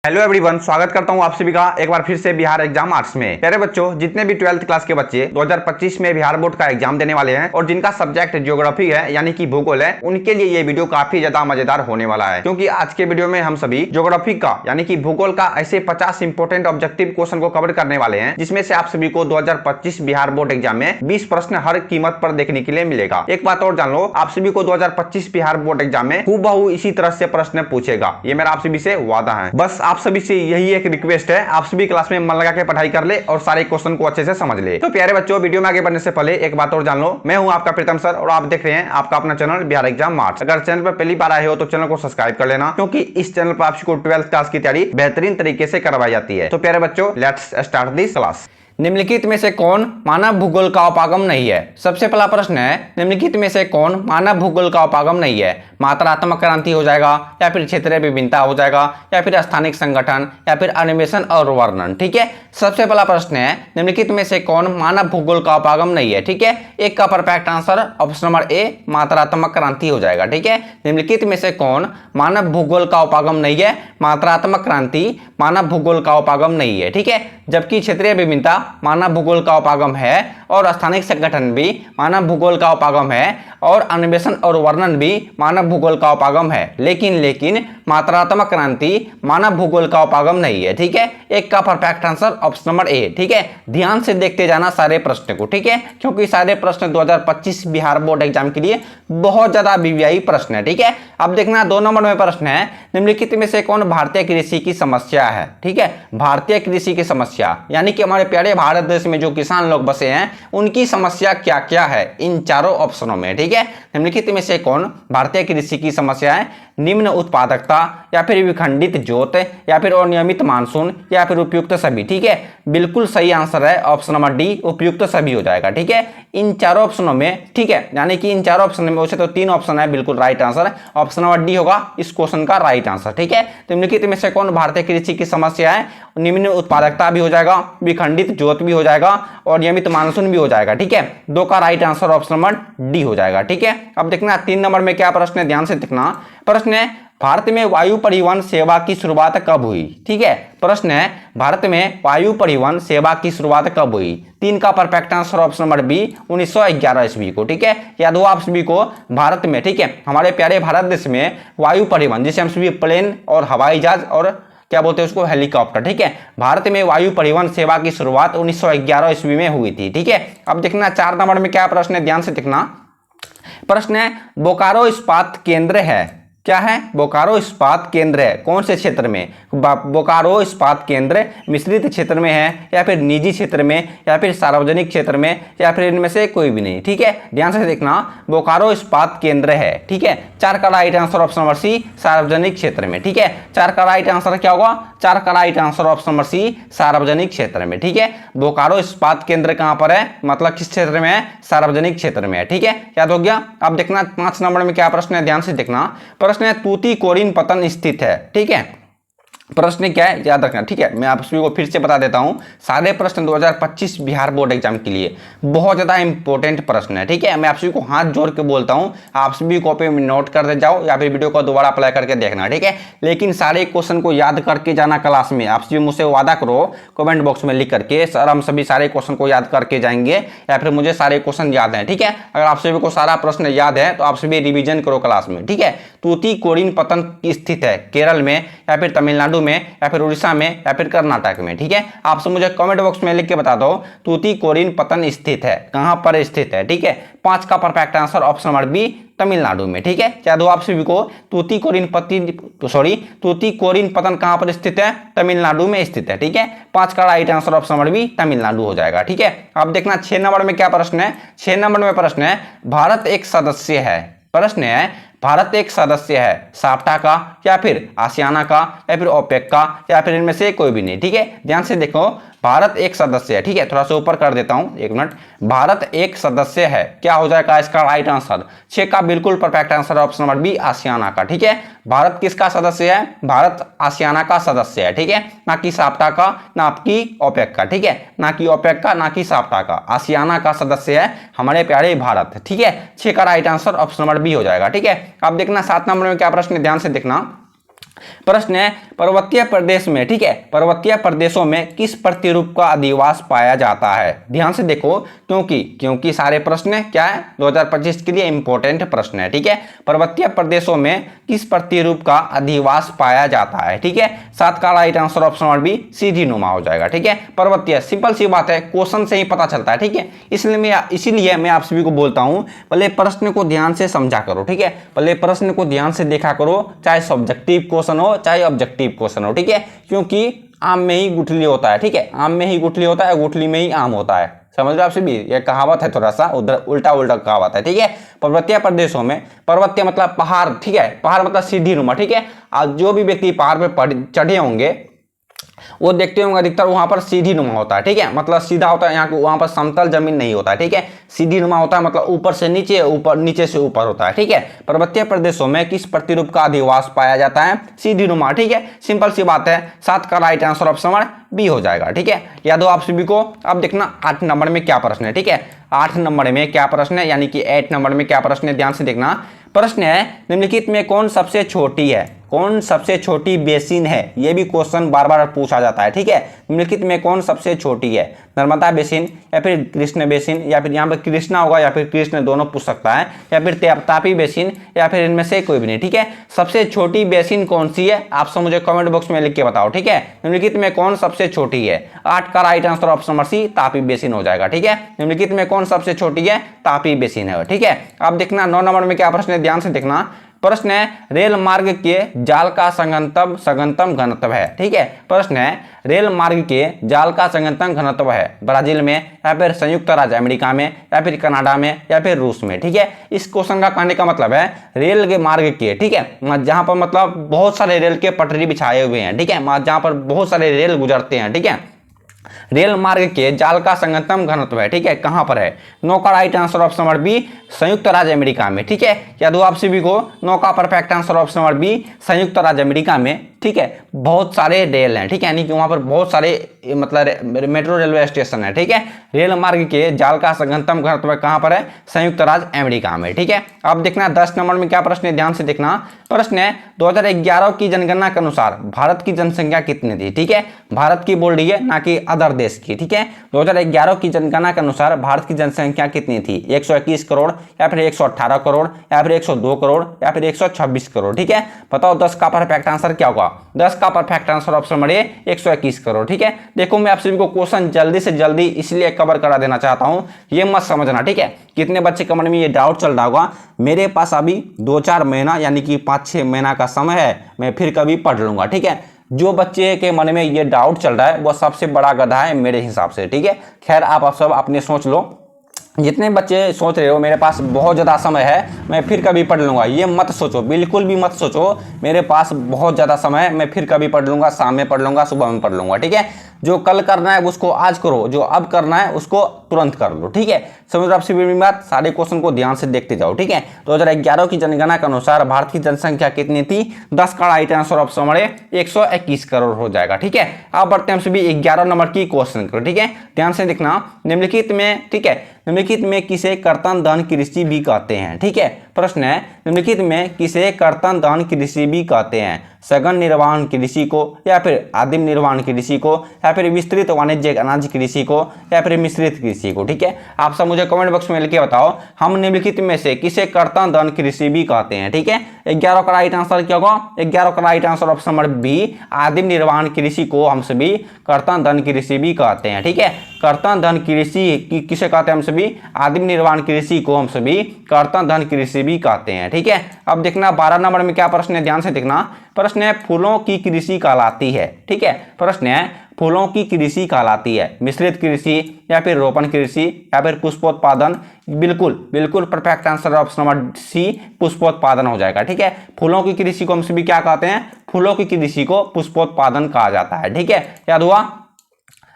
Hello everyone, स्वागत करता हूं आप सभी का एक बार फिर से बिहार एग्जाम आर्ट्स में। प्यारे बच्चों, जितने भी 12th क्लास के बच्चे 2025 में बिहार बोर्ड का एग्जाम देने वाले हैं और जिनका सब्जेक्ट ज्योग्राफी है यानी कि भूगोल है, उनके लिए ये वीडियो काफी ज्यादा मजेदार होने वाला है, क्योंकि आज के वीडियो में हम सभी ज्योग्राफी का यानी कि भूगोल का ऐसे 50 इंपोर्टेंट ऑब्जेक्टिव क्वेश्चन को कवर करने वाले हैं, जिसमें से आप सभी को 2025 बिहार बोर्ड एग्जाम में 20 प्रश्न हर कीमत पर देखने के लिए मिलेगा। एक बात और जान लो, आप सभी को 2025 बिहार बोर्ड एग्जाम में हूबहू इसी तरह से प्रश्न पूछेगा, ये मेरा आप सभी से वादा है। बस आप सभी से यही एक रिक्वेस्ट है, आप सभी क्लास में मन लगा के पढ़ाई कर ले और सारे क्वेश्चन को अच्छे से समझ ले। तो प्यारे बच्चों, वीडियो में आगे बढ़ने से पहले एक बात और जान लो, मैं हूं आपका प्रीतम सर और आप देख रहे हैं आपका अपना चैनल बिहार एग्जाम आर्ट्स। अगर चैनल पर पहली बार आए हो तो चैनल को सब्सक्राइब कर लेना, क्योंकि इस चैनल पर आपको 12th क्लास की तैयारी बेहतरीन तरीके से करवाई जाती है। तो प्यारे बच्चों, लेट्स स्टार्ट दिस क्लास। निम्नलिखित में से कौन मानव भूगोल का उपागम नहीं है? सबसे पहला प्रश्न है, निम्नलिखित में से कौन मानव भूगोल का उपागम नहीं है? मात्रात्मक क्रांति हो जाएगा, या फिर क्षेत्रीय विभिन्नता हो जाएगा, या फिर स्थानिक संगठन, या फिर अन्वेषण और वर्णन। ठीक है, सबसे पहला प्रश्न है, निम्नलिखित में से कौन मानव भूगोल का उपागम नहीं है? ठीक है, एक का परफेक्ट आंसर ऑप्शन नंबर ए मात्रात्मक क्रांति हो जाएगा। ठीक है, निम्नलिखित में से कौन मानव भूगोल का उपागम नहीं है? मात्रात्मक क्रांति मानव भूगोल का उपागम नहीं है। ठीक है, जबकि क्षेत्रीय विभिन्नता मानव भूगोल का उपागम है और स्थानिक संगठन भी मानव भूगोल का उपागम है और अन्वेषण और वर्णन भी मानव भूगोल का उपागम है, लेकिन मात्रात्मक क्रांति मानव भूगोल का उपागम नहीं है। ठीक है, एक का परफेक्ट आंसर ऑप्शन नंबर ए। ठीक है, ध्यान से देखते जाना सारे प्रश्न को। ठीक है, क्योंकि सारे प्रश्न 2025 बिहार बोर्ड एग्जाम के लिए बहुत ज्यादा वीवीआई प्रश्न है। ठीक है, अब देखना 2 नंबर में प्रश्न है, निम्नलिखित में से कौन भारतीय कृषि की समस्या है? ठीक है, भारतीय कृषि की समस्या यानी कि हमारे प्यारे भारत देश में जो किसान लोग बसे हैं उनकी समस्या क्या क्या है इन चारों ऑप्शनों में। ठीक है, निम्नलिखित में से कौन भारतीय कृषि की समस्या है? निम्न उत्पादकता, या फिर विखंडित जोत, या फिर अनियमित मानसून, या फिर उपयुक्त सभी। ठीक है, बिल्कुल सही आंसर है ऑप्शन नंबर डी, उपयुक्त सभी हो जाएगा। ठीक है, इन चारों ऑप्शनों में, ठीक है, यानी कि इन चारों ऑप्शन में वैसे तो 3 ऑप्शन है, बिल्कुल right answer option number D होगा इस क्वेश्चन का राइट आंसर। ठीक है, तो निम्नलिखित में से कौन भारतीय कृषि की समस्या है? निम्न उत्पादकता भी हो जाएगा, विखंडित जोत भी हो जाएगा और नियमित मानसून भी हो जाएगा। ठीक है, 2 का right answer option number D हो जाएगा। ठीक है, अब देखना 3 नंबर में क्या प्रश्न है, ध्यान से देखना। प्रश्न है, भारत में वायु परिवहन सेवा की शुरुआत कब हुई? ठीक है, प्रश्न है, भारत में वायु परिवहन सेवा की शुरुआत कब हुई? 3 का perfect answer option number B 1911 ईस्वी को। ठीक है, याद हो आप सभी को, भारत में, ठीक है, हमारे प्यारे भारत देश में वायु परिवहन जिसे हम सभी प्लेन और हवाई जहाज और क्या बोलते हैं उसको, हेलीकॉप्टर। ठीक है, भारत में वायु परिवहन सेवा की शुरुआत 1911 ईस्वी में हुई थी। ठीक है, अब देखना 4 नंबर में क्या प्रश्न है, ध्यान से देखना। प्रश्न है, बोकारो इस्पात केंद्र है, क्या है? बोकारो इस्पात केंद्र है, कौन से क्षेत्र में? बोकारो इस्पात केंद्र मिश्रित क्षेत्र में है, या फिर निजी क्षेत्र में, या फिर सार्वजनिक क्षेत्र में, या फिर इनमें से कोई भी नहीं। ठीक है, ध्यान से देखना, बोकारो इस्पात केंद्र है। ठीक है, 4 का right answer option number C सार्वजनिक क्षेत्र में। ठीक है, 4 का राइट आंसर क्या होगा? 4 का right answer option number C सार्वजनिक क्षेत्र में। ठीक है, बोकारो इस्पात केंद्र कहां पर है, मतलब किस क्षेत्र में है? सार्वजनिक क्षेत्र में है। ठीक है, याद हो गया। अब देखना 5 नंबर में क्या प्रश्न है, ध्यान से देखना। प्रश्न है, तूतीकोरिन पतन स्थित है। ठीक है, प्रश्न क्या है याद रखना। ठीक है, मैं आप सभी को फिर से बता देता हूं, सारे प्रश्न 2025 बिहार बोर्ड एग्जाम के लिए बहुत ज्यादा इंपॉर्टेंट प्रश्न है। ठीक है, मैं आप सभी को हाथ जोड़ के बोलता हूं, आप सभी कॉपी में नोट करते जाओ या फिर वीडियो को दोबारा अप्लाई करके देखना। ठीक है, लेकिन सारे क्वेश्चन को याद करके जाना क्लास में। आप सभी मुझसे वादा करो कमेंट बॉक्स में लिख करके, सर हम सभी सारे क्वेश्चन को याद करके जाएंगे, या फिर मुझे सारे क्वेश्चन याद है। ठीक है, अगर आप सभी को सारा प्रश्न याद है तो आप सभी रिविजन करो क्लास में। ठीक है, तूतीकोरिन पतन स्थित है केरल में, या फिर तमिलनाडु में, या फिर उड़ीसा में, या फिर कर्नाटक में। ठीक है, आप सब मुझे कमेंट बॉक्स में लिख के बता दो तूतीकोरिन पतन स्थित है, कहां पर स्थित है। ठीक है, 5 का perfect answer option number B Tamil Nadu में। ठीक है, क्या दो आप सभी को, तूतीकोरिन पतन कहां पर स्थित है? तमिलनाडु में स्थित है। ठीक है, 5 का right answer option number B Tamil Nadu हो जाएगा। ठीक है, अब देखना 6 नंबर में क्या प्रश्न है। 6 नंबर में प्रश्न है, भारत एक सदस्य है। प्रश्न है, भारत एक सदस्य है साप्टा का, या फिर आसियाना का, या फिर ओपेक का, या फिर इनमें से कोई भी नहीं। ठीक है, ध्यान से देखो, भारत एक सदस्य है। ठीक है, थोड़ा सा ऊपर कर देता हूं, 1 मिनट। भारत एक सदस्य है, क्या हो जाएगा इसका राइट आंसर? 6 का बिल्कुल perfect answer option number B आसियाना का। ठीक है, भारत किसका सदस्य है? भारत आसियाना का सदस्य है। ठीक है, ना कि साप्टा का, ना कि ओपेक का। ठीक है, ना कि ओपेक का, ना कि साप्टा का, आसियाना का सदस्य है हमारे प्यारे भारत। ठीक है, 6 का right answer option number B हो जाएगा। ठीक है, अब देखना 7 नंबर में क्या प्रश्न है, ध्यान से देखना। प्रश्न है पर्वतीय प्रदेश में, ठीक है, पर्वतीय प्रदेशों में किस प्रतिरूप का अधिवास पाया जाता है। ध्यान से देखो, क्योंकि सारे प्रश्न क्या है 2025 के लिए इंपॉर्टेंट प्रश्न है, ठीक है। पर्वतीय प्रदेशों में किस प्रतिरूप का अधिवास पाया जाता है, ठीक है। 7 का right answer option number B सीधी नुमा हो जाएगा, ठीक है। पर्वतीय, सिंपल सी बात है, क्वेश्चन से ही पता चलता है, ठीक है। इसीलिए मैं आप सभी को बोलता हूं पहले प्रश्न को ध्यान से समझा करो, ठीक है। पहले प्रश्न को ध्यान से देखा करो, चाहे सब्जेक्टिव क्वेश्चन हो चाहे ऑब्जेक्टिव क्वेश्चन हो, ठीक है। क्योंकि आम में ही गुठली होता है, ठीक है, आम में ही गुठली होता है, गुठली में ही आम होता है। समझ रहे आपसे भी, ये कहावत है, थोड़ा सा उधर उल्टा कहावत है, ठीक है। पर्वतीय प्रदेशों में, पर्वतीय मतलब पहाड़, ठीक है, पहाड़ मतलब सीधी नुमा, ठीक है। आज जो भी व्यक्ति पहाड़ पे चढ़े होंगे वो देखते होंगे अधिकतर वहां पर सीधी नुमा होता है, ठीक है, मतलब सीधा होता है, यहाँ वहां पर समतल जमीन नहीं होता है, ठीक है। सीधी नुमा होता है मतलब ऊपर से नीचे, ऊपर नीचे से ऊपर होता है, ठीक है। पर्वतीय प्रदेशों में किस प्रतिरूप का अधिवास पाया जाता है, सीधी नुमा, ठीक है। सिंपल सी बात है, 7 का right answer option number B हो जाएगा, ठीक है। याद हो आप सभी को। अब देखना 8 नंबर में क्या प्रश्न है, ठीक है। 8 नंबर में क्या प्रश्न है, यानी कि 8 नंबर में क्या प्रश्न है, ध्यान से देखना। प्रश्न है निम्नलिखित में कौन सबसे छोटी है, कौन सबसे छोटी बेसिन है। यह भी क्वेश्चन बार बार पूछा जाता है, ठीक है। निम्नलिखित में कौन सबसे छोटी है, नर्मदा बेसिन या फिर कृष्ण बेसिन, या फिर यहाँ पर कृष्णा होगा या फिर कृष्ण, दोनों पूछ सकता है, या फिर तापी बेसिन, या फिर इनमें से कोई भी नहीं, ठीक है। सबसे छोटी बेसिन कौन सी है, आप सब मुझे कमेंट बॉक्स में लिख के बताओ, ठीक है। निम्नलिखित में कौन सबसे छोटी है। 8 का right answer option number C Tapi basin हो जाएगा, ठीक है। निम्नलिखित में कौन सबसे छोटी है, तापी बेसिन है, ठीक है। अब देखना 9 नंबर में क्या प्रश्न है, ध्यान से देखना। प्रश्न है रेल मार्ग के जाल का संगतम घनत्व है, ठीक है। प्रश्न है रेल मार्ग के जाल का संगतम घनत्व है ब्राजील में, या फिर संयुक्त राज्य अमेरिका में, या फिर कनाडा में, या फिर रूस में, ठीक है। इस क्वेश्चन का कहने का मतलब है रेल के मार्ग के, ठीक है, जहां पर मतलब बहुत सारे रेल के पटरी बिछाए हुए हैं, ठीक है, जहां पर बहुत सारे रेल गुजरते हैं, ठीक है। रेल मार्ग के जाल का संगतम घनत्व है, ठीक है, कहां पर है। 9 का right answer option number B संयुक्त राज्य अमेरिका में, ठीक है। याद हो आप सभी को। 9 का perfect answer option number B संयुक्त राज्य अमेरिका में, ठीक है। बहुत सारे रेल हैं, ठीक है, यानी कि वहां पर बहुत सारे मतलब मेट्रो रेलवे स्टेशन है, ठीक है। रेल मार्ग के जाल का संगतम घनत्व कहां पर है, संयुक्त राज्य अमेरिका में, ठीक है। अब देखना 10 नंबर में क्या प्रश्न है, ध्यान से देखना। प्रश्न है 2011 की जनगणना के अनुसार भारत की जनसंख्या कितनी थी, ठीक है। भारत की बोल रही है, ना कि अदर देश की, ठीक है। 2011 की जनगणना के अनुसार भारत की जनसंख्या कितनी थी, 121 करोड़, या फिर 118 करोड़, या फिर 102 करोड़, या फिर 126 करोड़, ठीक है। बताओ 10 का परफेक्ट आंसर क्या होगा। 10 का परफेक्ट आंसर ऑप्शन नंबर ए 121 करोड़, ठीक है। देखो मैं आप सभी को क्वेश्चन जल्दी से जल्दी इसलिए कवर करा देना चाहता हूं, ये मत समझना, ठीक है। कितने बच्चे के मन में ये डाउट चल रहा होगा, मेरे पास अभी 2-4 महीना यानी कि 5-6 महीना का समय है, मैं फिर कभी पढ़ लूंगा, ठीक है। जो बच्चे के मन में ये डाउट चल रहा है वो सबसे बड़ा गधा है मेरे हिसाब से, ठीक है। खैर आप सब अपने सोच लो। जितने बच्चे सोच रहे हो मेरे पास बहुत ज़्यादा समय है, मैं फिर कभी पढ़ लूँगा, ये मत सोचो, बिल्कुल भी मत सोचो मेरे पास बहुत ज़्यादा समय है, मैं फिर कभी पढ़ लूँगा, शाम में पढ़ लूँगा, सुबह में पढ़ लूँगा, ठीक है। जो कल करना है उसको आज करो, जो अब करना है उसको तुरंत कर लो, ठीक है। समझ आपसे भी बात। सारे क्वेश्चन को ध्यान से देखते जाओ, ठीक है। 2011 की जनगणना के अनुसार भारत की जनसंख्या कितनी थी, 10 का राइट आंसर ऑप्शन हमारे 121 करोड़ हो जाएगा, ठीक है। अब बढ़ते हैं हम सभी 11 नंबर की क्वेश्चन करो, ठीक है। ध्यान से देखना। निम्नलिखित में, ठीक है, निम्नलिखित में किसे कर्तन धन कृषि भी कहते हैं, ठीक है। प्रश्न है निम्नलिखित में किसे कर्तन धन कृषि भी कहते हैं, सघन निर्वहन कृषि को, या फिर आदिम निर्वहन कृषि को, या फिर विस्तृत वाणिज्यिक अनाज कृषि को, या फिर मिश्रित कृषि को, ठीक है। आप सब मुझे कमेंट बॉक्स में लिख के बताओ हम निम्नलिखित में से किसे कर्तन धन कृषि भी कहते हैं, ठीक है। 11 का राइट आंसर क्या होगा, 11 का right answer option number B आदिम निर्वहन कृषि को हम सभी कर्तन धन कृषि भी कहते हैं, ठीक है। कर्तन धन कृषि किसे कहते हैं हम सभी, आदिम निर्वहन कृषि को हम सभी कर्तन धन कृषि भी कहते हैं, ठीक है। अब देखना 12 नंबर में क्या प्रश्न है, ध्यान से देखना। प्रश्न है फूलों की कृषि कहलाती है, ठीक है। प्रश्न है फूलों की कृषि कहलाती है मिश्रित कृषि, या फिर रोपण कृषि, या फिर पुष्पोत्पादन। बिल्कुल perfect answer option number C पुष्पोत्पादन हो जाएगा, ठीक है। फूलों की कृषि को हम सभी क्या कहते हैं, फूलों की कृषि को पुष्पोत्पादन कहा जाता है, ठीक है। याद हुआ।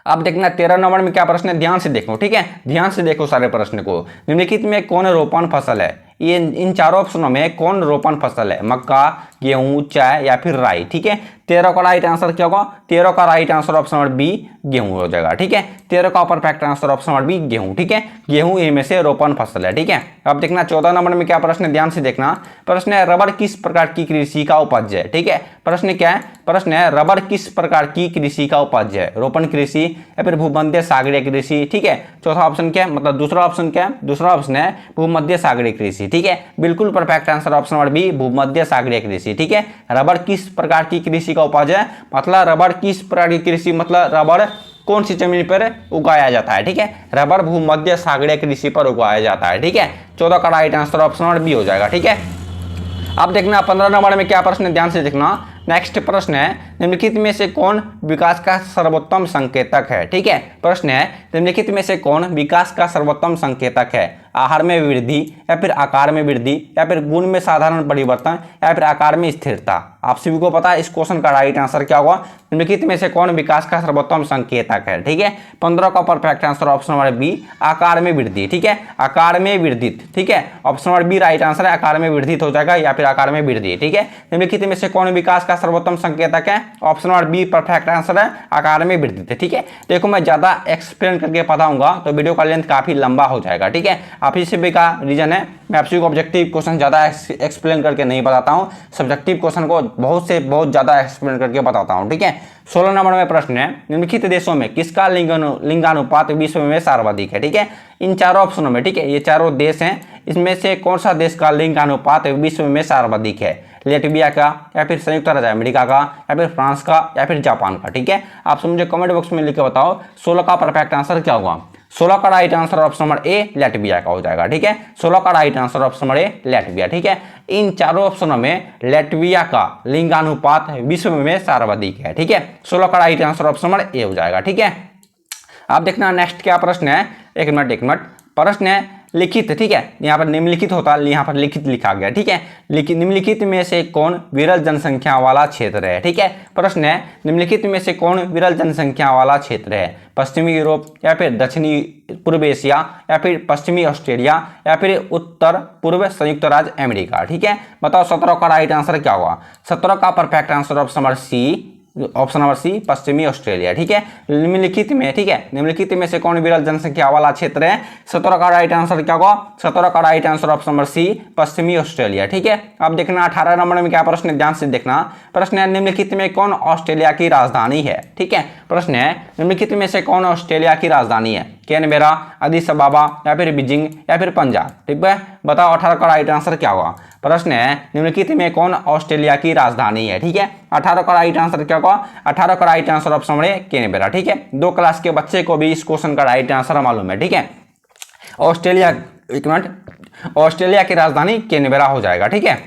अब देखना 13 नंबर में क्या प्रश्न है, ध्यान से देखो, ठीक है। ध्यान से देखो सारे प्रश्न को। निम्नलिखित में कौन रोपण फसल है, ये इन चारों ऑप्शनों में कौन रोपण फसल है, मक्का, गेहूं, चाय, या फिर राई, ठीक है। 13 का राइट आंसर क्या होगा? 13 का right answer option number B गेहूं हो जाएगा। ठीक है, 13 का perfect answer option number B गेहूं। ठीक है, गेहूं इनमें से रोपण फसल है। ठीक है, अब देखना 14 नंबर में क्या प्रश्न है, ध्यान से देखना। प्रश्न है रबर किस प्रकार की कृषि का उपज है? ठीक है, प्रश्न क्या है? प्रश्न है रबर किस प्रकार की कृषि का उपज है? रोपण कृषि या फिर भूमध्य सागरीय कृषि। ठीक है, चौथा ऑप्शन क्या है, मतलब दूसरा ऑप्शन क्या है? दूसरा ऑप्शन है भूमध्य सागरीय कृषि। ठीक है, बिल्कुल perfect answer option number B भूमध्य सागरीय कृषि। ठीक है, रबर किस प्रकार की कृषि का उपज है, मतलब रबर किस प्रकार की कृषि, मतलब रबर कौन सी जमीन पर उगाया जाता है? ठीक है, रबर भूमध्य सागरीय कृषि पर उगाया जाता है। ठीक है, 14 का right answer option number B हो जाएगा। ठीक है, अब देखना 15 नंबर में क्या प्रश्न है, ध्यान से देखना। नेक्स्ट प्रश्न है निम्नलिखित में से कौन विकास का सर्वोत्तम संकेतक है? ठीक है, प्रश्न है निम्नलिखित में से कौन विकास का सर्वोत्तम संकेतक है? आहार में वृद्धि या फिर आकार में वृद्धि या फिर गुण में साधारण परिवर्तन या फिर आकार में स्थिरता। आप सभी को पता है इस क्वेश्चन का राइट आंसर क्या होगा? निम्नलिखित में से कौन विकास का सर्वोत्तम संकेतक है? ठीक है, 15 का perfect answer option number B आकार में वृद्धि। ठीक है, आकार में वृद्धित। ठीक है, option number B right answer है, आकार में वृद्धित हो जाएगा या फिर आकार में वृद्धि। ठीक है, निम्नलिखित में से कौन विकास का सर्वोत्तम संकेतक है? Option number be perfect answer है, आकार में वृद्धि। ठीक है, देखो मैं ज्यादा एक्सप्लेन करके पढ़ाऊंगा तो वीडियो का लेंथ काफी लंबा हो जाएगा। ठीक है, आप इसी का रीजन है मैं आप सभी को ऑब्जेक्टिव क्वेश्चन ज्यादा एक्सप्लेन करके नहीं बताता हूं, सब्जेक्टिव क्वेश्चन को बहुत ज्यादा एक्सप्लेन करके बताता हूं। ठीक है, 16 नंबर में प्रश्न है निम्नलिखित देशों में किसका लिंगानुपात विश्व में सर्वाधिक है? ठीक है, इन चारों ऑप्शनों में, ठीक है, ये चारों देश हैं, इसमें से कौन सा देश का लिंगानुपात विश्व में सर्वाधिक है? लेटविया का या फिर संयुक्त राज्य अमेरिका का या फिर फ्रांस का या फिर जापान का? ठीक है, आप सब मुझे कमेंट बॉक्स में लिख के बताओ 16 का परफेक्ट आंसर क्या होगा? 16 का राइट आंसर ऑप्शन नंबर ए लेटविया का हो जाएगा। ठीक है, 16 का राइट आंसर ऑप्शन नंबर ए लेटविया। ठीक है, इन चारों ऑप्शनों में लेटविया का लिंगानुपात विश्व में सर्वाधिक है। ठीक है, 16 का right answer option number A हो जाएगा। ठीक है, आप देखना नेक्स्ट क्या प्रश्न है, एक मिनट प्रश्न है लिखित। ठीक है, यहाँ पर निम्नलिखित होता है, यहाँ पर लिखित लिखा गया। ठीक है, निम्नलिखित में से कौन विरल जनसंख्या वाला क्षेत्र है? ठीक है, प्रश्न है निम्नलिखित में से कौन विरल जनसंख्या वाला क्षेत्र है? पश्चिमी यूरोप या फिर दक्षिणी पूर्व एशिया या फिर पश्चिमी ऑस्ट्रेलिया या फिर उत्तर पूर्व संयुक्त राज्य अमेरिका? ठीक है, बताओ 17 का राइट आंसर क्या होगा? 17 का perfect answer option number C, option number C पश्चिमी ऑस्ट्रेलिया। ठीक है, निम्नलिखित में, ठीक है, निम्नलिखित में से कौन विरल जनसंख्या वाला क्षेत्र है? 17 का राइट आंसर क्या होगा? 17 का right answer option number C पश्चिमी ऑस्ट्रेलिया। ठीक है, अब देखना 18 नंबर में क्या प्रश्न है, ध्यान से देखना। प्रश्न है निम्नलिखित में कौन ऑस्ट्रेलिया की राजधानी है? ठीक है, प्रश्न है निम्नलिखित में से कौन ऑस्ट्रेलिया की राजधानी है? कैनबेरा, अदिस अबाबा या फिर बीजिंग या फिर पंजाब? ठीक है, बताओ 18 का राइट आंसर क्या होगा? प्रश्न है निम्नलिखित में कौन ऑस्ट्रेलिया की राजधानी है? ठीक है, 18 का राइट आंसर क्या होगा? 18 का राइट आंसर ऑप्शन नंबर ए कैनबेरा। ठीक है, 2 क्लास के बच्चे को भी इस क्वेश्चन का राइट आंसर मालूम है। ठीक है, ऑस्ट्रेलिया, एक मिनट, ऑस्ट्रेलिया की राजधानी कैनबेरा हो जाएगा। ठीक है,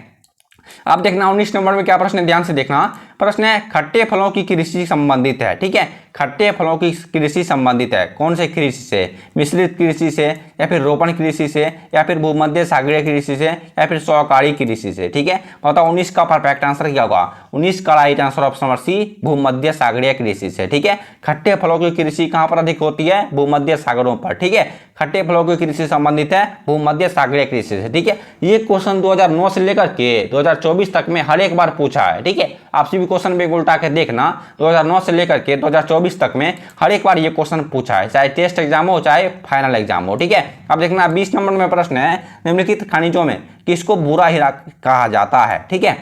अब देखना 19 नंबर में क्या प्रश्न है, ध्यान से देखना। प्रश्न है खट्टे फलों की कृषि संबंधित है। ठीक है, खट्टे फलों की कृषि संबंधित है कौन से कृषि से? मिश्रित कृषि से या फिर रोपण कृषि से या फिर भूमध्य सागरीय कृषि से या फिर सहकारी कृषि से? ठीक है, बताओ 19 का परफेक्ट आंसर क्या होगा? 19 का right answer option number C भूमध्य सागरीय कृषि से। ठीक है, खट्टे फलों की कृषि कहां पर अधिक होती है? भूमध्य सागरों पर। ठीक है, खट्टे फलों की कृषि संबंधित है भूमध्य सागरीय कृषि से। ठीक है, ये क्वेश्चन 2009 से लेकर के 2024 तक में हर एक बार पूछा है। ठीक है, आप सभी क्वेश्चन पे उल्टा के देखना, 2009 से लेकर के 2024 तक में हर एक बार ये क्वेश्चन पूछा है, चाहे टेस्ट एग्जाम हो चाहे फाइनल एग्जाम हो। ठीक है, अब देखना 20 नंबर में प्रश्न है निम्नलिखित खनिजों में किसको भूरा हीरा कहा जाता है? ठीक है,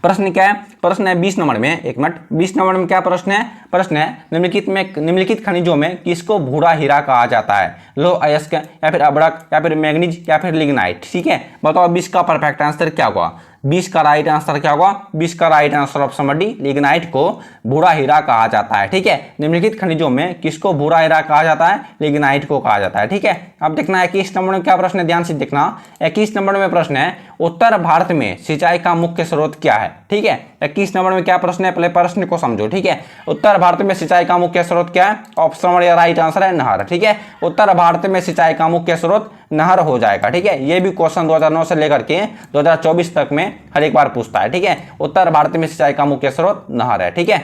प्रश्न क्या है? प्रश्न है 20 नंबर में, एक मिनट, 20 नंबर में क्या प्रश्न है? प्रश्न है निम्नलिखित खनिजों में किसको भूरा हीरा कहा जाता है? लोह अयस्क या फिर अब्रक या फिर मैग्नीज या फिर लिग्नाइट? ठीक है, बताओ 20 का परफेक्ट आंसर क्या होगा? 20 का राइट आंसर क्या होगा? 20 का right answer option number D lignite को भूरा हीरा कहा जाता है। ठीक है, निम्नलिखित खनिजों में किसको भूरा हीरा कहा जाता है? लिग्नाइट को कहा जाता है। ठीक है, अब देखना 21 नंबर में क्या प्रश्न है, ध्यान से देखना। 21 नंबर में प्रश्न है उत्तर भारत में सिंचाई का मुख्य स्रोत क्या है? ठीक है, 21 नंबर में क्या प्रश्न है, पहले प्रश्न को समझो। ठीक है, उत्तर भारत में सिंचाई का मुख्य स्रोत क्या है? ऑप्शन नंबर राइट आंसर है नहर। ठीक है, उत्तर भारत में सिंचाई का मुख्य स्रोत नहर हो जाएगा। ठीक है, ये भी क्वेश्चन 2009 से लेकर के 2024 तक में हर एक बार पूछता है। ठीक है, उत्तर भारत में सिंचाई का मुख्य स्रोत नहर है। ठीक है,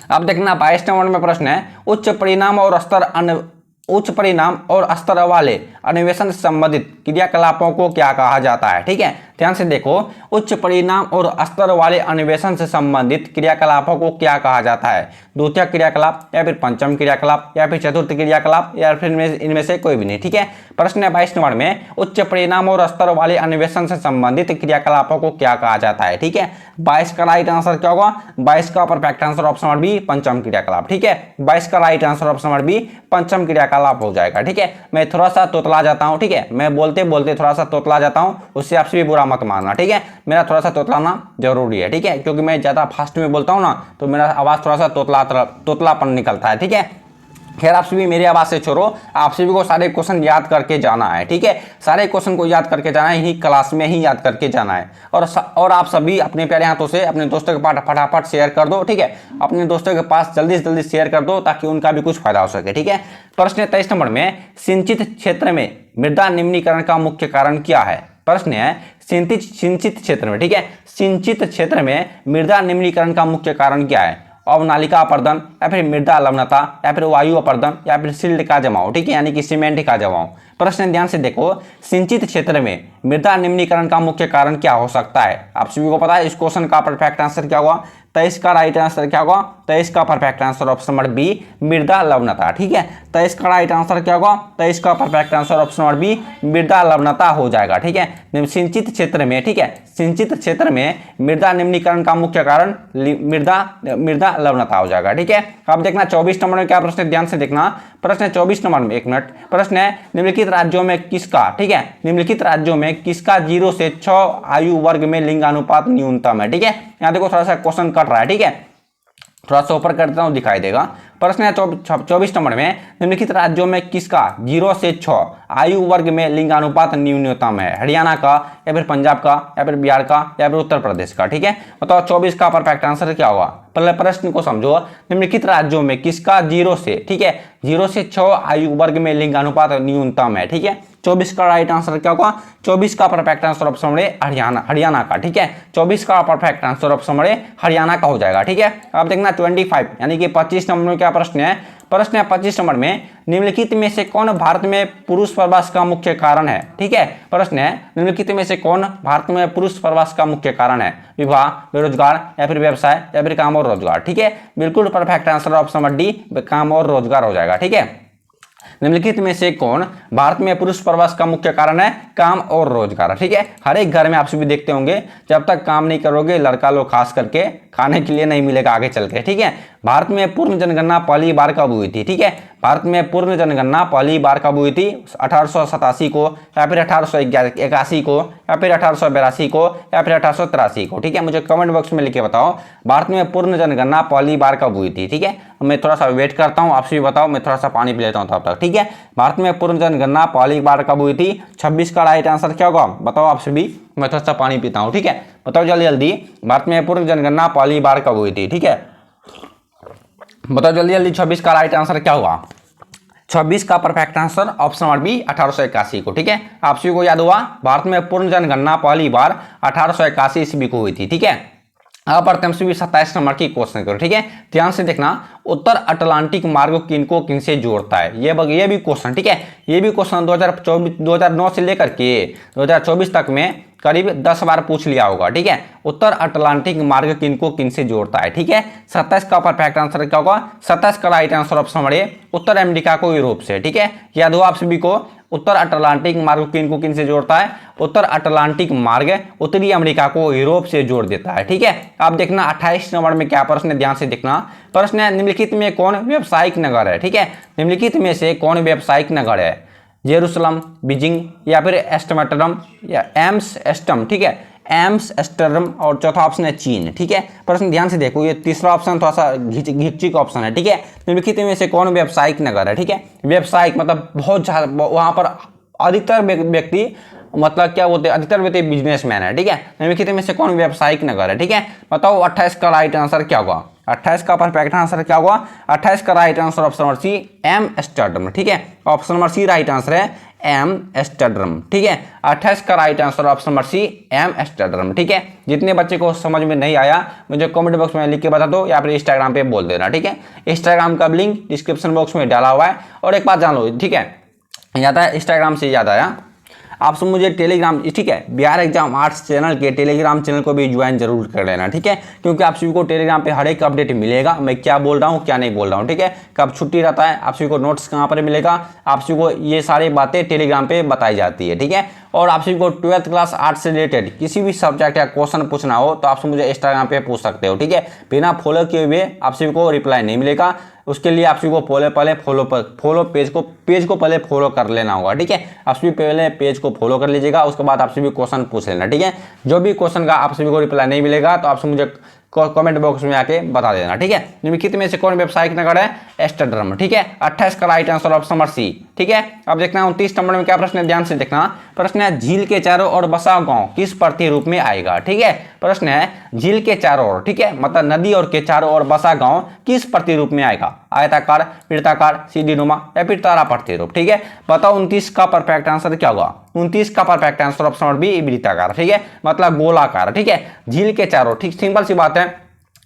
अब देखना 22 नंबर में प्रश्न है उच्च परिणाम और स्तर वाले अन्वेषण से संबंधित क्रियाकलापों को क्या कहा जाता है। ठीक है, ध्यान से देखो, उच्च परिणाम और स्तर वाले अन्वेषण से संबंधित क्रियाकलापों को क्या कहा जाता है। द्वितीय क्रियाकलाप या फिर पंचम क्रियाकलाप या फिर चतुर्थ क्रियाकलाप या फिर इनमें से कोई भी नहीं। ठीक है, प्रश्न 22 नंबर में उच्च परिणाम और स्तर वाले अन्वेषण से संबंधित क्रियाकलापों को क्या कहा जाता है। ठीक है, 22 का राइट आंसर क्या होगा, 22 का perfect answer option number B पंचम क्रियाकलाप। ठीक है, 22 का right answer option number B पंचम क्रियाकलाप हो जाएगा। ठीक है, मैं थोड़ा सा तोतला जाता हूं। ठीक है, मैं बोलते बोलते थोड़ा सा तोतला जाता हूं, उससे आपसे भी बुरा मत मानना। ठीक है, मेरा थोड़ा सा तोतलाना जरूरी है। ठीक है, क्योंकि मैं ज्यादा फास्ट में बोलता हूं ना, तो मेरा आवाज थोड़ा सा तोतलापन निकलता है। ठीक है, खैर आप सभी मेरी आवाज से छोड़ो, आप सभी को सारे क्वेश्चन याद करके जाना है। ठीक है, सारे क्वेश्चन को याद करके जाना है, यही क्लास में ही याद करके जाना है। और आप सभी अपने प्यारे हाथों से अपने दोस्तों के पास फटाफट शेयर कर दो। ठीक है, अपने दोस्तों के पास जल्दी से जल्दी शेयर कर दो ताकि उनका भी कुछ फायदा हो सके। ठीक है, प्रश्न 23 नंबर में सिंचित क्षेत्र में मृदा निम्नीकरण का मुख्य कारण क्या है। प्रश्न है सिंचित क्षेत्र में, ठीक है, सिंचित क्षेत्र में मृदा निम्नीकरण का मुख्य कारण क्या है। अवनालिका अपर्दन या फिर मृदा लवणता या फिर वायु अपर्दन या फिर सिल्ट का जमाव। ठीक है, यानी कि सीमेंट का जमाव। प्रश्न ध्यान से देखो, सिंचित क्षेत्र में मृदा निम्नीकरण का मुख्य कारण क्या हो सकता है। आप सभी को पता है इस क्वेश्चन का परफेक्ट आंसर क्या होगा, 23 का राइट आंसर क्या होगा, 23 का perfect answer option number B मृदा लवणता। ठीक है, 23 का राइट आंसर क्या होगा, 23 का perfect answer option number B मृदा लवणता हो जाएगा। ठीक है, सिंचित क्षेत्र में, ठीक है, सिंचित क्षेत्र में मृदा निम्नीकरण का मुख्य कारण मृदा लवणता हो जाएगा। ठीक है, अब देखना 24 नंबर में क्या प्रश्न, ध्यान से देखना। प्रश्न 24 नंबर में, एक मिनट, प्रश्न है निम्नलिखित राज्यों में किसका, ठीक है, निम्नलिखित राज्यों में किसका 0 से 6 आयु वर्ग में लिंगानुपात न्यूनतम है। ठीक है, यहाँ देखो थोड़ा सा क्वेश्चन कट रहा है। ठीक है, थोड़ा सा ऊपर करता हूँ, दिखाई देगा। प्रश्न है 24 नंबर में निम्नलिखित राज्यों में किसका 0 से 6 आयु वर्ग में लिंगानुपात न्यूनतम है। हरियाणा का या फिर पंजाब का या फिर बिहार का या फिर उत्तर प्रदेश का। ठीक है, बताओ 24 का परफेक्ट आंसर क्या होगा। पहले प्रश्न को समझो, निम्नलिखित राज्यों में किसका 0 से, ठीक है, 0 से 6 आयु वर्ग में लिंगानुपात न्यूनतम है। ठीक है, 24 का राइट आंसर क्या होगा, 24 का perfect answer option number Haryana का। ठीक है, 24 का perfect answer option number Haryana का हो जाएगा। ठीक है, अब देखना 25 यानी कि 25 नंबर में क्या प्रश्न है। प्रश्न है 25 नंबर में निम्नलिखित में से कौन भारत में पुरुष प्रवास का मुख्य कारण है। ठीक है, प्रश्न है निम्नलिखित में से कौन भारत में पुरुष प्रवास का मुख्य कारण है। विवाह, बेरोजगार या फिर व्यवसाय या फिर काम और रोजगार। ठीक है, बिल्कुल perfect answer option number D काम और रोजगार हो जाएगा। ठीक है, निम्नलिखित में से कौन भारत में पुरुष प्रवास का मुख्य कारण है, काम और रोजगार। ठीक है, हर एक घर में आप सभी देखते होंगे, जब तक काम नहीं करोगे लड़का लोग खास करके खाने के लिए नहीं मिलेगा आगे चल के। ठीक है, भारत में पूर्ण जनगणना पहली बार कब हुई थी। ठीक है, भारत में पूर्ण जनगणना पहली बार कब हुई थी, 1887 को या फिर 1881 को या फिर 1882 को या फिर 1883 को। ठीक है, मुझे कमेंट बॉक्स में लिख के बताओ भारत में पूर्ण जनगणना पहली बार कब हुई थी। ठीक है, मैं थोड़ा सा वेट करता हूँ, आप सभी बताओ, मैं थोड़ा सा पानी पी लेता हूँ तब तक। ठीक है, भारत में पूर्ण जनगणना पहली बार कब हुई थी, 26 का राइट आंसर क्या होगा, बताओ आप सभी। मैं थोड़ा सा पानी पीता हूँ। ठीक है, बताओ जल्दी जल्दी, भारत में पूर्ण जनगणना पहली बार कब हुई थी। ठीक है, बताओ जल्दी जल्दी, 26 का राइट आंसर क्या हुआ, 26 का perfect answer option number B 1881 को। ठीक है, आप सभी को याद हुआ भारत में पूर्ण जनगणना पहली बार 1881 ईस्वी को हुई थी। ठीक है, अब बढ़ते हैं सभी 27 नंबर की क्वेश्चन करो। ठीक है, ध्यान से देखना, उत्तर अटलांटिक मार्ग किनको किनसे जोड़ता है। ये भी क्वेश्चन, ठीक है, ये भी क्वेश्चन 2009 से लेकर के 2024 तक में करीब 10 बार पूछ लिया होगा। ठीक है, उत्तर अटलांटिक मार्ग किनको किनसे जोड़ता है। ठीक है, 27 का परफेक्ट आंसर क्या होगा, 27 का right answer option number A Uttar America को यूरोप से। ठीक है, याद हो आप सभी को, उत्तर अटलांटिक मार्ग किनको किन से जोड़ता है, उत्तर अटलांटिक मार्ग उत्तरी अमेरिका को यूरोप से जोड़ देता है। ठीक है, आप देखना 28 नंबर में क्या प्रश्न है, ध्यान से देखना। प्रश्न है निम्नलिखित में कौन व्यावसायिक नगर है। ठीक है, निम्नलिखित में से कौन व्यावसायिक नगर है, जेरूसलम, बीजिंग या फिर एस्टर्डम या एम्स्टर्डम। ठीक है, एम्स्टर्डम, और चौथा ऑप्शन है चीन। ठीक है, प्रश्न ध्यान से देखो, ये तीसरा ऑप्शन थोड़ा सा घिचिक ऑप्शन है। ठीक है, निम्नलिखित में से कौन व्यावसायिक नगर है। ठीक है, व्यावसायिक मतलब बहुत ज्यादा, वहां पर अधिकतर व्यक्ति मतलब क्या बोलते हैं, अधिकतर व्यक्ति बिजनेसमैन है। ठीक है, निम्नलिखित में से कौन व्यावसायिक नगर है। ठीक है, बताओ 28 का राइट आंसर क्या होगा, 28 का परफेक्ट आंसर क्या होगा, 28 का right answer option number C Amsterdam. ठीक है, option number C right answer है एम्स्टर्डम। ठीक है, 28 का right answer option number C Amsterdam. ठीक है, जितने बच्चे को समझ में नहीं आया मुझे कमेंट बॉक्स में लिख के बता दो या फिर इंस्टाग्राम पे बोल देना। ठीक है, इंस्टाग्राम का लिंक डिस्क्रिप्शन बॉक्स में डाला हुआ है। और एक बात जान लो, ठीक है, याद आया, इंस्टाग्राम से याद आया, आप सब मुझे टेलीग्राम, ठीक है, बिहार एग्जाम आर्ट्स चैनल के टेलीग्राम चैनल को भी ज्वाइन जरूर कर लेना, ठीक है, क्योंकि आप सभी को टेलीग्राम पे हर एक अपडेट मिलेगा, मैं क्या बोल रहा हूँ क्या नहीं बोल रहा हूँ, ठीक है, कब छुट्टी रहता है, आप सभी को नोट्स कहाँ पर मिलेगा, आप सभी को ये सारी बातें टेलीग्राम पे बताई जाती है, ठीक है। और आप सभी को 12th क्लास आर्ट्स से रिलेटेड किसी भी सब्जेक्ट या क्वेश्चन पूछना हो तो आप सब मुझे इंस्टाग्राम पे पूछ सकते हो, ठीक है, बिना फॉलो किए हुए आप सभी को रिप्लाई नहीं मिलेगा, उसके लिए आप सभी को पहले फॉलो पेज को पहले फॉलो कर लेना होगा, ठीक है, आप सभी पहले पेज को फॉलो कर लीजिएगा, उसके बाद आप सभी क्वेश्चन पूछ लेना, ठीक है, जो भी क्वेश्चन का आप सभी को रिप्लाई नहीं मिलेगा तो आप सब मुझे कमेंट बॉक्स में आके बता देना, ठीक है। निम्नलिखित में से कौन वेबसाइट नगर है, एस्ट्रोड्रम, ठीक है, 28 का right answer option number C, ठीक है। अब देखना 29 नंबर में क्या प्रश्न है, ध्यान से देखना, प्रश्न है झील के चारों ओर बसा गांव किस प्रतीक रूप में आएगा, ठीक है, प्रश्न है झील के चारों ओर, ठीक है, मतलब नदी और के चारों ओर बसा गांव किस प्रतीक रूप में आएगा, आयताकार, वृत्ताकार, सीढ़ीनुमा या फिर तारा प्रतीक रूप, ठीक है। बताओ 29 का परफेक्ट आंसर क्या होगा, 29 का perfect answer option number B वृत्ताकार, ठीक है, मतलब गोलाकार, ठीक है, झील के चारों, ठीक, सिंपल सी बात है,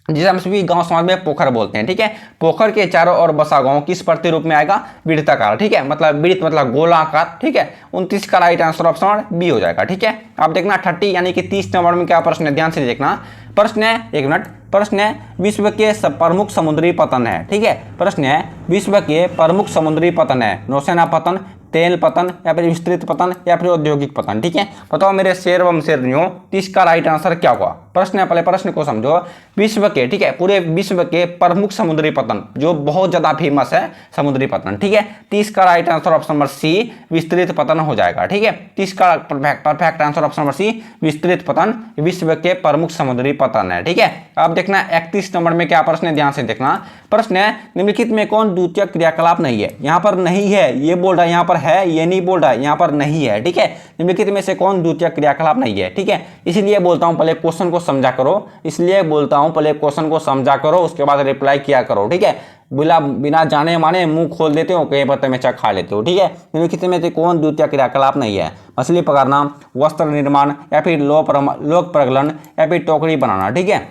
जिसे हम सभी गांव समाज में पोखर बोलते हैं, ठीक है, पोखर के चारों ओर बसा गांव किस प्रतीक रूप में आएगा, वृत्ताकार, ठीक है, मतलब वृत्त मतलब गोलाकार, ठीक है, 29 का राइट आंसर ऑप्शन बी हो जाएगा, ठीक है। आप देखना 30 यानी कि 30 नंबर में क्या प्रश्न है, ध्यान से देखना, प्रश्न है, एक मिनट, प्रश्न है विश्व के प्रमुख समुद्री पतन है, ठीक है, प्रश्न है विश्व के प्रमुख समुद्री पतन है, नौसेना पतन, तेल पतन या फिर विस्तृत पतन या फिर औद्योगिक पतन, ठीक है। बताओ मेरे शेर व शेरनियों 30 का राइट आंसर क्या होगा, प्रश्न है, पहले प्रश्न को समझो, विश्व के, ठीक है, पूरे विश्व के प्रमुख समुद्री पतन जो बहुत ज्यादा फेमस है समुद्री पतन, ठीक है, 30 का right answer option number C विस्तृत पतन हो जाएगा, ठीक है, 30 का perfect answer option number C विस्तृत पतन विश्व के प्रमुख समुद्री पतन है, ठीक है। अब देखना 31 नंबर में क्या प्रश्न है, ध्यान से देखना, प्रश्न है निम्नलिखित में कौन द्वितीय क्रियाकलाप नहीं है, यहाँ पर नहीं है ये बोल रहा है, यहाँ पर है ये नहीं बोल रहा है, यहाँ पर नहीं है, ठीक है, निम्नलिखित में से कौन द्वितीय क्रियाकलाप नहीं है, ठीक है, इसीलिए बोलता हूं पहले क्वेश्चन को समझा करो, इसलिए बोलता हूं पहले क्वेश्चन को समझा करो, उसके बाद रिप्लाई किया करो, ठीक है, बिना जाने माने मुंह खोल देते हो, कहीं पर तमेचा खा लेते हो, ठीक है। निम्नलिखित में से कौन द्वितीय क्रियाकलाप नहीं है, मछली पकड़ना, वस्त्र निर्माण या फिर लोक प्रगलन या फिर टोकरी बनाना, ठीक है।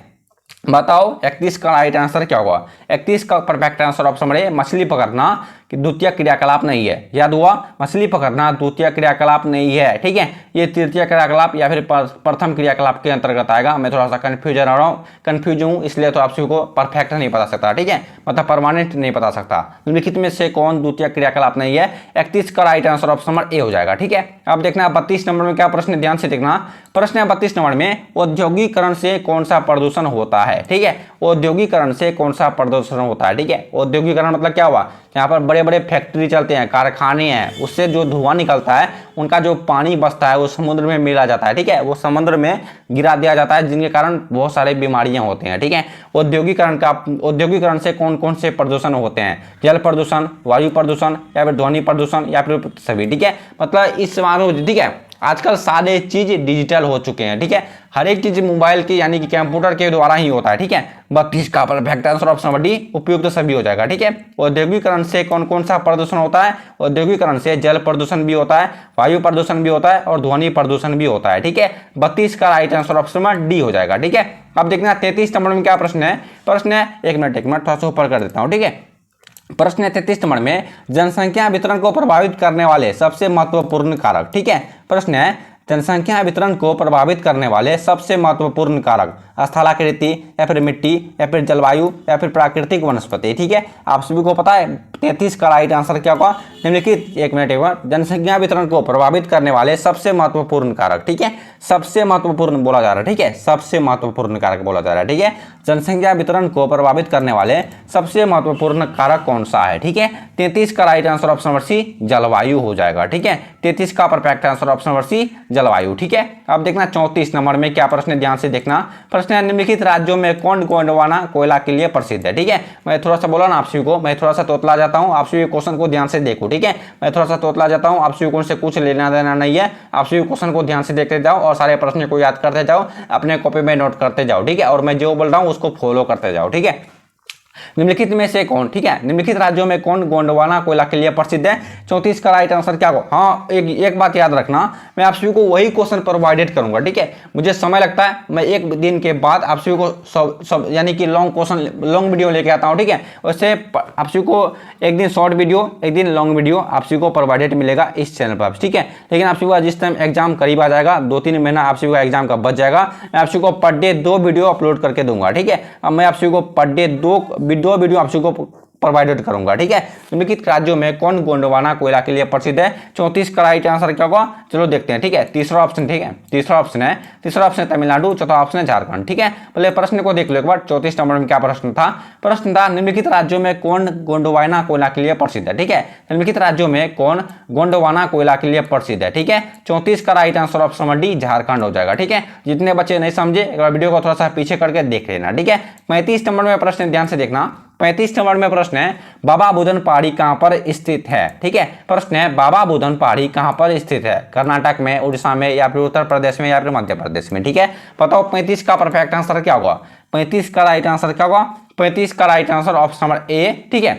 बताओ 31 का राइट आंसर क्या होगा, 31 का परफेक्ट आंसर ऑप्शन नंबर ए मछली पकड़ना कि द्वितीय क्रियाकलाप नहीं है, याद हुआ, मछली पकड़ना द्वितीय क्रियाकलाप नहीं है, ठीक है, ये तृतीय क्रियाकलाप या फिर प्रथम क्रियाकलाप के अंतर्गत आएगा। मैं थोड़ा सा कंफ्यूज हूँ इसलिए तो आप सभी को परफेक्ट नहीं बता सकता, ठीक है, मतलब परमानेंट नहीं बता सकता। निम्नलिखित में से कौन द्वितीय क्रियाकलाप नहीं है, 31 का right answer option number A हो जाएगा, ठीक है। अब देखना 32 नंबर में क्या प्रश्न है, ध्यान से देखना, प्रश्न है 32 नंबर में औद्योगिकरण से कौन सा प्रदूषण होता है, ठीक है, औद्योगिकरण से कौन सा प्रदूषण होता है, ठीक है, औद्योगिकरण मतलब क्या हुआ, यहाँ पर बड़े बड़े फैक्ट्री चलते हैं, कारखाने हैं, उससे जो धुआं निकलता है उनका जो पानी बचता है वो समुद्र में मिला जाता है, ठीक है, वो समुद्र में गिरा दिया जाता है, जिनके कारण बहुत सारे बीमारियां होती हैं, ठीक है। औद्योगिकरण से कौन कौन से प्रदूषण होते हैं, जल प्रदूषण, वायु प्रदूषण या फिर ध्वनि प्रदूषण या फिर सभी, ठीक है, मतलब इस ठीक है, आजकल सारे चीज डिजिटल हो चुके हैं, ठीक है, हर एक चीज मोबाइल के यानी कि कंप्यूटर के द्वारा ही होता है, ठीक है। 32 का perfect answer option number D उपयुक्त सभी हो जाएगा, ठीक है। औद्योगिकरण से कौन कौन सा प्रदूषण होता है, औद्योगिकरण से जल प्रदूषण भी होता है, वायु प्रदूषण भी होता है और ध्वनि प्रदूषण भी होता है, ठीक है। 32 का right answer option number D हो जाएगा, ठीक है। अब देखना 33 नंबर में क्या प्रश्न है, प्रश्न है, एक मिनट थोड़ा सा ऊपर कर देता हूँ, ठीक है। प्रश्न है 33 नंबर में जनसंख्या वितरण को प्रभावित करने वाले सबसे महत्वपूर्ण कारक, ठीक है, प्रश्न है जनसंख्या वितरण को प्रभावित करने वाले सबसे महत्वपूर्ण कारक, स्थलाकृति या फिर मिट्टी या फिर जलवायु या फिर प्राकृतिक वनस्पति, ठीक है। आप सभी को पता है 33 का राइट आंसर क्या होगा, निम्नलिखित एक मिनट जनसंख्या वितरण को प्रभावित करने वाले सबसे महत्वपूर्ण कारक, ठीक है, सबसे महत्वपूर्ण बोला जा रहा है, ठीक है, सबसे महत्वपूर्ण कारक बोला जा रहा है, ठीक है। जनसंख्या वितरण को प्रभावित करने वाले सबसे महत्वपूर्ण कारक कौन सा है, ठीक है। 33 का right answer option number C जलवायु हो जाएगा, ठीक है। 33 का perfect answer option number C जलवायु, ठीक है। अब देखना 34 नंबर में क्या प्रश्न है, ध्यान से देखना, प्रश्न है निम्नलिखित राज्यों में कौन गोंडवाना कोयला के लिए प्रसिद्ध है, ठीक है। मैं थोड़ा सा बोला ना आप सभी को, मैं थोड़ा सा तोतला जाता हूं, आप सभी क्वेश्चन को ध्यान से देखो, ठीक है, मैं थोड़ा सा तोतला जाता हूं, आप सभी को उनसे कुछ लेना देना नहीं है, आप सभी क्वेश्चन को ध्यान से देखते जाओ और सारे प्रश्न को याद करते जाओ, अपने कॉपी में नोट करते जाओ, ठीक है, और मैं जो बोल रहा हूँ उसको फॉलो करते जाओ, ठीक है। निम्नलिखित में से कौन, ठीक है, निम्नलिखित राज्यों में कौन गोंडवाना कोयला के लिए प्रसिद्ध है? 34 का राइट आंसर क्या होगा? हाँ, एक बात याद रखना, मैं आप सभी को वही क्वेश्चन प्रोवाइडेड करूंगा, ठीक है। मुझे समय लगता है, मैं एक दिन के बाद आप सभी को सब यानी कि लॉन्ग क्वेश्चन, लॉन्ग वीडियो लेके आता हूँ, ठीक है। वैसे आप सभी को एक दिन शॉर्ट वीडियो, एक दिन लॉन्ग वीडियो आप सभी को प्रोवाइडेड मिलेगा इस चैनल पर, ठीक है। लेकिन आप सभी का जिस टाइम एग्जाम करीब आ जाएगा, 2-3 महीना आप सभी का एग्जाम का बच जाएगा, मैं आप सभी को पर डे 2 वीडियो अपलोड करके दूंगा, ठीक है। अब मैं आप सभी को पर डे 2 वीडियो आप सभी को प्रोवाइडेड करूंगा, ठीक है। निम्नलिखित राज्यों में कौन गोंडवाना कोयला के लिए प्रसिद्ध है? 34 का राइट आंसर क्या होगा? चलो देखते हैं, ठीक है। तीसरा ऑप्शन, ठीक है, तीसरा ऑप्शन है तमिलनाडु, चौथा ऑप्शन है झारखंड, ठीक है। पहले प्रश्न को देख लो एक बार। 34 नंबर में क्या प्रश्न था? प्रश्न था निम्नलिखित राज्यों में कौन गोंडवाना कोयला के लिए प्रसिद्ध है, ठीक है। निम्नलिखित राज्यों में कौन गोंडवाना कोयला के लिए प्रसिद्ध है, ठीक है। 34 का right answer option number D Jharkhand हो जाएगा, ठीक है। जितने बच्चे नहीं समझे एक बार वीडियो को थोड़ा सा पीछे करके देख लेना, ठीक है। 35 नंबर में प्रश्न ध्यान से देखना। 35 नंबर में प्रश्न है बाबा बुदन पहाड़ी कहां पर स्थित है, ठीक है। प्रश्न है बाबा बुदन पहाड़ी कहां पर स्थित है? कर्नाटक में, उड़ीसा में, या फिर उत्तर प्रदेश में, या फिर मध्य प्रदेश में, ठीक है। बताओ 35 का परफेक्ट आंसर क्या होगा? 35 का राइट आंसर क्या होगा? 35 का राइट आंसर ऑप्शन नंबर ए, ठीक है।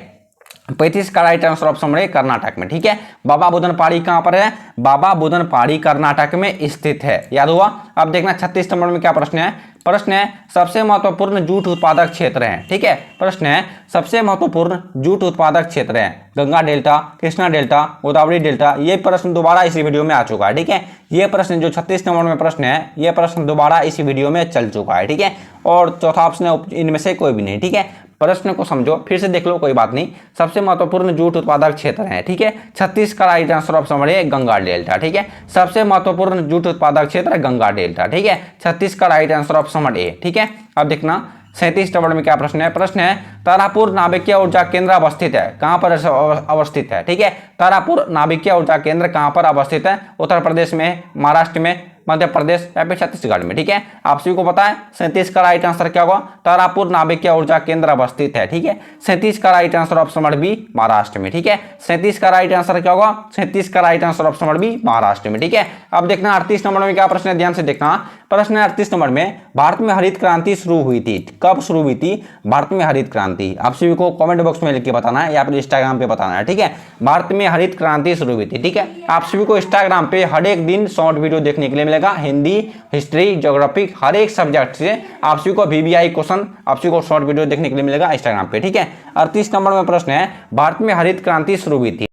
35 का राइट आंसर ऑप्शन नंबर ए कर्नाटक में, ठीक है। बाबा बुदन पहाड़ी कहां पर है? बाबा बुदन पहाड़ी कर्नाटक में स्थित है, याद हुआ। अब देखना 36 नंबर में क्या प्रश्न है। प्रश्न है सबसे महत्वपूर्ण जूट उत्पादक क्षेत्र है, ठीक है। प्रश्न है सबसे महत्वपूर्ण जूट उत्पादक क्षेत्र है Ganga delta, Krishna delta, Godavari delta. ये प्रश्न दोबारा इसी वीडियो में आ चुका है, ठीक है। ये प्रश्न जो 36 नंबर में प्रश्न है, ये प्रश्न दोबारा इसी वीडियो में चल चुका है, ठीक है। और चौथा ऑप्शन है इनमें से कोई भी नहीं, ठीक है। प्रश्न को समझो, फिर से देख लो, कोई बात नहीं। सबसे महत्वपूर्ण जूट उत्पादक क्षेत्र है, ठीक है। 36 का राइट आंसर ऑप्शन नंबर ए गंगा डेल्टा, ठीक है। सबसे महत्वपूर्ण जूट उत्पादक क्षेत्र है गंगा डेल्टा, ठीक है। 36 का राइट आंसर ऑप्शन नंबर ए, ठीक है। अब देखना 37 नंबर में क्या प्रश्न है। प्रश्न है तारापुर नाभिकीय ऊर्जा केंद्र अवस्थित है, कहां पर अवस्थित है, ठीक है। तारापुर नाभिकीय ऊर्जा केंद्र कहां पर अवस्थित है? उत्तर प्रदेश में, महाराष्ट्र में, मध्य प्रदेश, या फिर छत्तीसगढ़ में, ठीक है। आप सभी को पता है 37 का राइट आंसर क्या होगा? तारापुर नाभिकीय ऊर्जा केंद्र अवस्थित है, ठीक है। 37 का right answer option number B Maharashtra में, ठीक है। 37 का राइट आंसर क्या होगा? 37 का right answer option number B Maharashtra में, ठीक है। अब देखना 38 नंबर में क्या प्रश्न है, ध्यान से देखना। प्रश्न है 38 नंबर में भारत में हरित क्रांति शुरू हुई थी, कब शुरू हुई थी भारत में हरित क्रांति? आप सभी को कमेंट बॉक्स में लिख के बताना है या फिर इंस्टाग्राम पे बताना है, ठीक है। भारत में हरित क्रांति शुरू हुई थी, ठीक है। आप सभी को इंस्टाग्राम पे हर एक दिन शॉर्ट वीडियो देखने के लिए मिलेगा, हिंदी, हिस्ट्री, ज्योग्राफी, हर एक सब्जेक्ट से आप सभी को VBI क्वेश्चन, आप सभी को शॉर्ट वीडियो देखने के लिए मिलेगा इंस्टाग्राम पे, ठीक है। 38 नंबर में प्रश्न है भारत में हरित क्रांति शुरू हुई थी।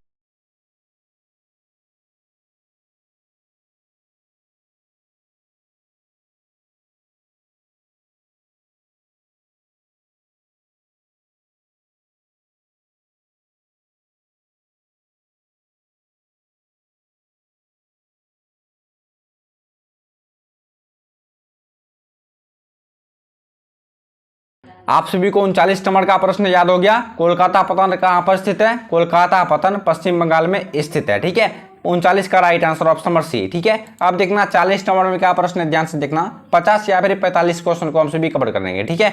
आप सभी को 39 नंबर का प्रश्न याद हो गया। कोलकाता पतन कहां पर स्थित है? कोलकाता पतन पश्चिम बंगाल में स्थित है, ठीक है। 39 का right answer option number C, ठीक है। अब देखना 40 नंबर में क्या प्रश्न है, ध्यान से देखना। 50 या फिर 45 क्वेश्चन को हम सभी कवर करेंगे, ठीक है।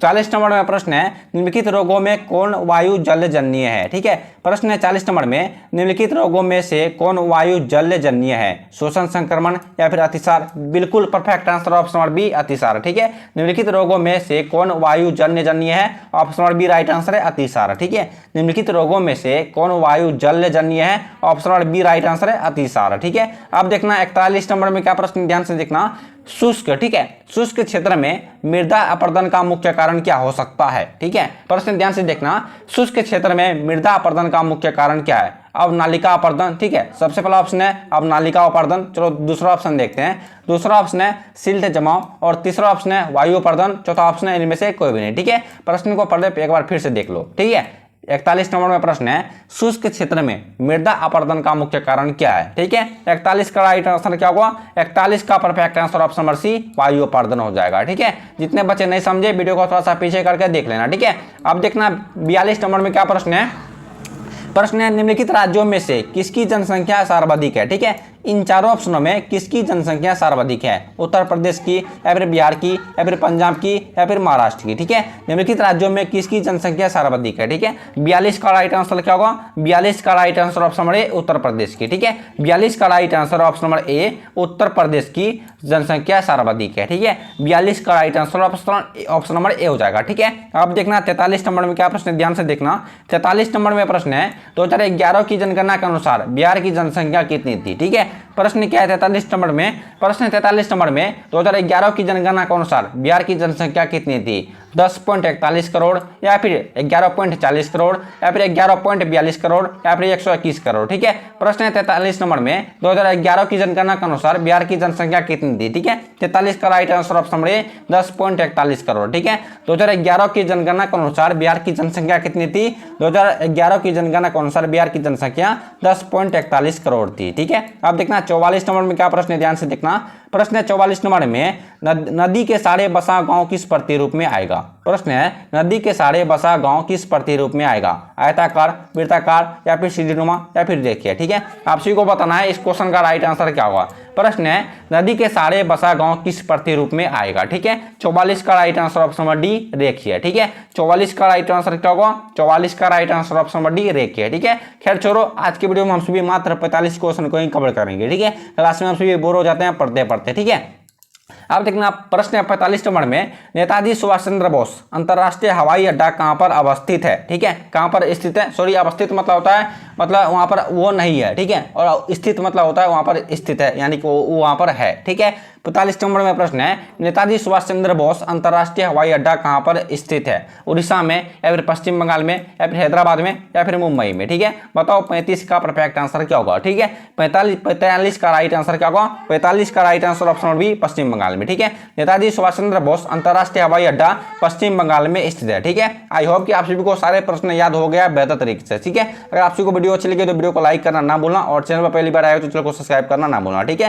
40 नंबर में प्रश्न है निम्नलिखित रोगों में कौन वायु जलजन्य है, ठीक है। प्रश्न है 40 नंबर में निम्नलिखित रोगों में से कौन वायु जलजन्य है? श्वसन संक्रमण या फिर अतिसार? बिल्कुल perfect answer option number B अतिसार, ठीक है। निम्नलिखित रोगों में से कौन वायु जलजन्य है? Option number B right answer है अतिसार, ठीक है। निम्नलिखित रोगों में से कौन वायु जलजन्य है? Option number B right answer है अतिसार, ठीक है। अब देखना 41 नंबर में क्या प्रश्न, ध्यान से देखना। शुष्क, ठीक है, शुष्क क्षेत्र में मृदा अपरदन का मुख्य कारण क्या हो सकता है, ठीक है। प्रश्न ध्यान से देखना। शुष्क क्षेत्र में मृदा अपरदन का मुख्य कारण क्या है? अवनालिका अपरदन, ठीक है, सबसे पहला ऑप्शन है अवनालिका अपरदन। चलो दूसरा ऑप्शन देखते हैं। दूसरा ऑप्शन है सिल्ट जमाव, और तीसरा ऑप्शन है वायु अपरदन, चौथा ऑप्शन है इनमें से कोई भी नहीं, ठीक है। प्रश्न को पढ़ने पे एक बार फिर से देख लो, ठीक है। 41 नंबर में प्रश्न है शुष्क क्षेत्र में मृदा अपरदन का मुख्य कारण क्या है, ठीक है। 41 का राइट आंसर क्या होगा? 41 का perfect answer option number C वायु अपरदन हो जाएगा, ठीक है। जितने बच्चे नहीं समझे वीडियो को थोड़ा सा पीछे करके देख लेना, ठीक है। अब देखना 42 नंबर में क्या प्रश्न है। प्रश्न है निम्नलिखित राज्यों में से किसकी जनसंख्या सर्वाधिक है, ठीक है। इन चारों ऑप्शनों में किसकी जनसंख्या सर्वाधिक है? उत्तर प्रदेश की, या फिर बिहार की, या फिर पंजाब की, या फिर महाराष्ट्र की। ठीक है, निम्नलिखित राज्यों में किसकी जनसंख्या सर्वाधिक है? ठीक है, 42 का राइट आंसर क्या होगा? 42 का right answer option number A Uttar Pradesh की। ठीक है, 42 का right answer option number A Uttar Pradesh की जनसंख्या सर्वाधिक है। ठीक है, 42 का right answer option number A हो जाएगा। ठीक है, अब देखना 43 नंबर में क्या प्रश्न है, ध्यान से देखना। 43 नंबर में प्रश्न है 2011 की जनगणना के अनुसार बिहार की जनसंख्या कितनी थी? ठीक है, प्रश्न क्या है 43 नंबर में? प्रश्न 43 नंबर में 2011 की जनगणना के अनुसार बिहार की जनसंख्या कितनी थी? 10.41 करोड़, या फिर 11.40 करोड़, या फिर 11.42 करोड़, या फिर 121 करोड़। ठीक है, प्रश्न है 43 नंबर में 2011 की जनगणना के अनुसार बिहार की जनसंख्या कितनी थी? ठीक है, 43 का राइट आंसर ऑप्शन नंबर ए 10.41 करोड़। ठीक है, 2011 की जनगणना के अनुसार बिहार की जनसंख्या कितनी थी? 2011 की जनगणना के अनुसार बिहार की जनसंख्या 10.41 करोड़ थी। ठीक है, अब देखना 44 नंबर में क्या प्रश्न है, ध्यान से देखना। प्रश्न है 44 नंबर में नदी के साढ़े बसा गांव किस प्रतिरूप में आएगा? प्रश्न है नदी के साढ़े बसा गांव किस प्रतिरूप में आएगा? आयताकार, वृत्ताकार, या फिर सीढ़ीनुमा, या फिर रेखीय। ठीक है, आप सभी को बताना है इस क्वेश्चन का राइट आंसर क्या होगा। प्रश्न है नदी के साढ़े बसा गांव किस प्रतिरूप में आएगा? ठीक है, 44 का right answer option number D रेखीय। ठीक है, 44 का राइट आंसर क्या होगा? 44 का right answer option number D रेखीय। ठीक है, खैर छोड़ो, आज के वीडियो में हम सभी मात्र 45 क्वेश्चन को ही कवर करेंगे। ठीक है, क्लास में हम सभी बोर हो जाते हैं पढ़ते पढ़ते। ठीक है, अब देखना प्रश्न है 45 नंबर में नेताजी सुभाष चंद्र बोस अंतरराष्ट्रीय हवाई अड्डा कहां पर अवस्थित है? ठीक है, कहां पर स्थित है? सॉरी, अवस्थित मतलब होता है मतलब वहां पर वो नहीं है। ठीक है, और स्थित मतलब होता है वहां पर स्थित है, यानी कि वो वहां पर है। ठीक है, 45 नंबर में प्रश्न है नेताजी सुभाष चंद्र बोस अंतरराष्ट्रीय हवाई अड्डा कहां पर स्थित है? उड़ीसा में, या फिर पश्चिम बंगाल में, या फिर हैदराबाद में, या फिर मुंबई में? ठीक है, बताओ 35 का परफेक्ट आंसर क्या होगा? ठीक है, 45 का राइट आंसर क्या होगा? 45 का राइट आंसर ऑप्शन बी पश्चिम बंगाल में। ठीक है, नेताजी सुभाष चंद्र बोस अंतरराष्ट्रीय हवाई अड्डा पश्चिम बंगाल में स्थित है। ठीक है, आई होप कि आप सभी को सारे प्रश्न याद हो गया बेहतर तरीके से। ठीक है, अगर आप सभी को वीडियो अच्छी लगी तो वीडियो को लाइक करना ना भूलना, और चैनल पर पहली बार आए तो चैनल को सब्सक्राइब करना ना भूलना। ठीक है।